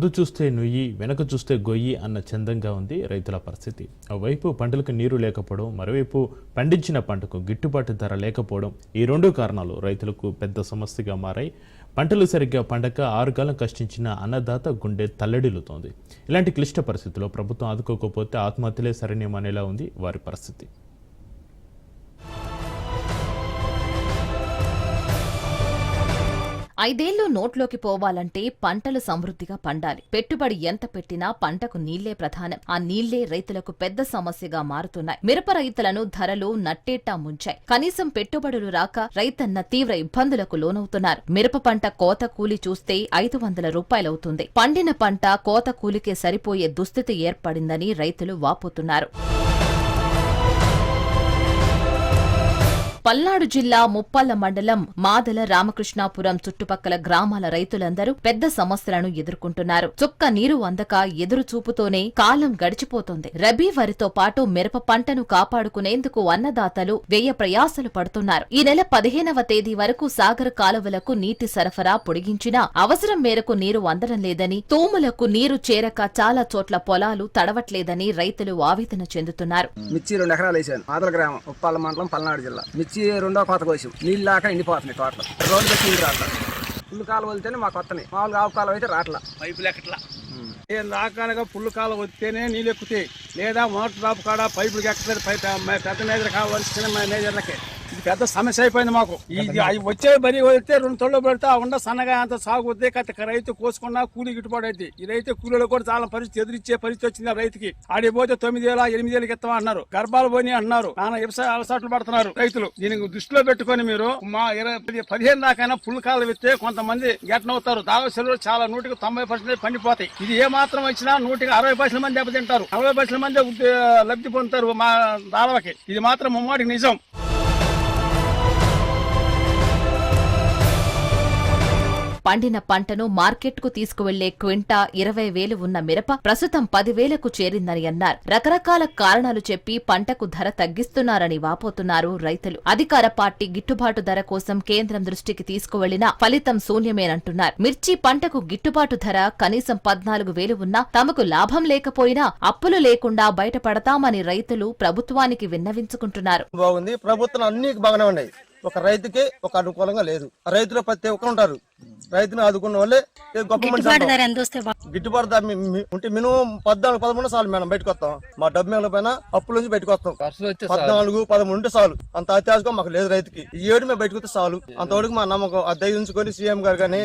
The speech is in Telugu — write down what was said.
ముందు చూస్తే నుయ్యి వెనక చూస్తే గొయ్యి అన్న చందంగా ఉంది రైతుల పరిస్థితి. ఒకవైపు పంటలకు నీరు లేకపోవడం, మరోవైపు పండించిన పంటకు గిట్టుబాటు ధర లేకపోవడం, ఈ రెండు కారణాలు రైతులకు పెద్ద సమస్యగా మారాయి. పంటలు సరిగ్గా పండక 6 కాలం కష్టించిన అన్నదాత గుండె తల్లడిల్లుతోంది. ఇలాంటి క్లిష్ట పరిస్థితుల్లో ప్రభుత్వం ఆదుకోకపోతే ఆత్మహత్యలే శరణ్యమనేలా ఉంది వారి పరిస్థితి. 5 ఏళ్లు నోట్లోకి పోవాలంటే పంటలు సమృద్ధిగా పండాలి. పెట్టుబడి ఎంత పెట్టినా పంటకు నీళ్లే ప్రధానం. ఆ నీళ్లే రైతులకు పెద్ద సమస్యగా మారుతున్నాయి. మిరప రైతులను ధరలు నట్టేట్టా ముంచాయి. కనీసం పెట్టుబడులు రాక రైతన్న తీవ్ర ఇబ్బందులకు లోనవుతున్నారు. మిరప పంట కోత కూలి చూస్తే 500 రూపాయలవుతుంది. పండిన పంట కోత కూలికే సరిపోయే దుస్థితి ఏర్పడిందని రైతులు వాపోతున్నారు. పల్నాడు జిల్లా ముప్పాళ్ల మండలం మాదల రామకృష్ణాపురం చుట్టుపక్కల గ్రామాల రైతులందరూ పెద్ద సమస్యలను ఎదుర్కొంటున్నారు. చుక్క నీరు అందక ఎదురు చూపుతోనే కాలం గడిచిపోతోంది. రబీ వరితో పాటు మిరప పంటను కాపాడుకునేందుకు అన్నదాతలు వ్యయ ప్రయాసలు పడుతున్నారు. ఈ నెల 15వ తేదీ వరకు సాగర్ కాలువలకు నీటి సరఫరా పొడిగించినా అవసరం మేరకు నీరు అందడం లేదని, తూములకు నీరు చేరక చాలా చోట్ల పొలాలు తడవట్లేదని రైతులు ఆవేదన చెందుతున్నారు. మిర్చి 2 ఎకరాలు వేసాను. మాదల గ్రామం ఉప్పాల మండలం పల్నాడు జిల్లా. మిర్చి 2వ కోత కోసాం. నీళ్ళు లాక ఎండిపోతున్నాయి తోటలు. రోడ్డు పెట్టి నీళ్ళు రాట్లా. పుల్లు కాలం వదిలితేనే మాకు వస్తున్నాయి. మామూలుగా ఆవు కాలం అయితే రాట్లా. పైపులు ఎక్కట్లా. రాకనగా పుల్లు కాలం వస్తేనే నీళ్ళు ఎక్కుతాయి, లేదా మోటార్ డ్రాప్ కాడ పైపులు ఎక్కలేదు. పెద్ద మేజర్ కావాలి, చిన్న మేజర్లకే ఇది పెద్ద సమస్య అయిపోయింది మాకు. ఇది వచ్చే బరి వస్తే 2 తొళ్ళు పెడితే ఆ ఉండ సన్నగా అంత సాగు వద్దే కథ రైతు కోసుకున్నా కూలి గిట్టుబాటు అయితే. ఈ రైతు కూలీలో కూడా చాలా పరిస్థితి ఎదురిచ్చే పరిస్థితి వచ్చింది రైతుకి. ఆడిపోతే 9,000 8,000 ఇస్తాం అన్నారు. గర్భాలు పోయి అన్నారు. నాన్న వ్యవసాయ అవసరాలు పడుతున్నారు రైతులు. దీనికి దృష్టిలో పెట్టుకుని మీరు మా 15 దాకైనా పుల్లు కాలం వెళ్తే కొంతమంది గెట్టనవుతారు. దావసలు చాలా 90% పండిపోతాయి. ఇది ఏ మాత్రం వచ్చినా 60% మంది దెబ్బతింటారు. 40% మంది లబ్ధి పొందుతారు మా దావలకి. ఇది మాత్రం ముమ్మాటికి నిజం. పండిన పంటను మార్కెట్కు తీసుకువెళ్లే క్వింటా 20,000 ఉన్న మిరప ప్రస్తుతం 10,000కు చేరిందని అన్నారు. రకరకాల కారణాలు చెప్పి పంటకు ధర తగ్గిస్తున్నారని వాపోతున్నారు రైతులు. అధికార పార్టీ గిట్టుబాటు ధర కోసం కేంద్రం దృష్టికి తీసుకువెళ్లినా ఫలితం శూన్యమేనంటున్నారు. మిర్చి పంటకు గిట్టుబాటు ధర కనీసం 14,000 ఉన్నా తమకు లాభం లేకపోయినా అప్పులు లేకుండా బయటపడతామని రైతులు ప్రభుత్వానికి విన్నవించుకుంటున్నారు. బాగుంది, ప్రభుత్వం అన్ని బాగానే ఉన్నాయి. ఒక రైతుకి ఒక అనుకూలంగా లేదు. రైతులు ప్రతి ఒక్కరు ఉంటారు. రైతును ఆదుకున్న వాళ్ళే గొప్ప మనిషి. గిట్టుబాటు ధర ఉంటే మినిమం 14-13 సార్లు మనం బయటకు వస్తాం. మా డబ్బు మిగల పైన అప్పుల నుంచి బయటకు వస్తాం. 14-13 ఉంటే చాలు. అంత అత్యాశగా మాకు లేదు రైతుకి. ఈ ఏడు మేము బయటకు వస్తే చాలు. అంతవరకు మా నమ్మకం. అది దయ ఉంచుకొని సీఎం గారు కానీ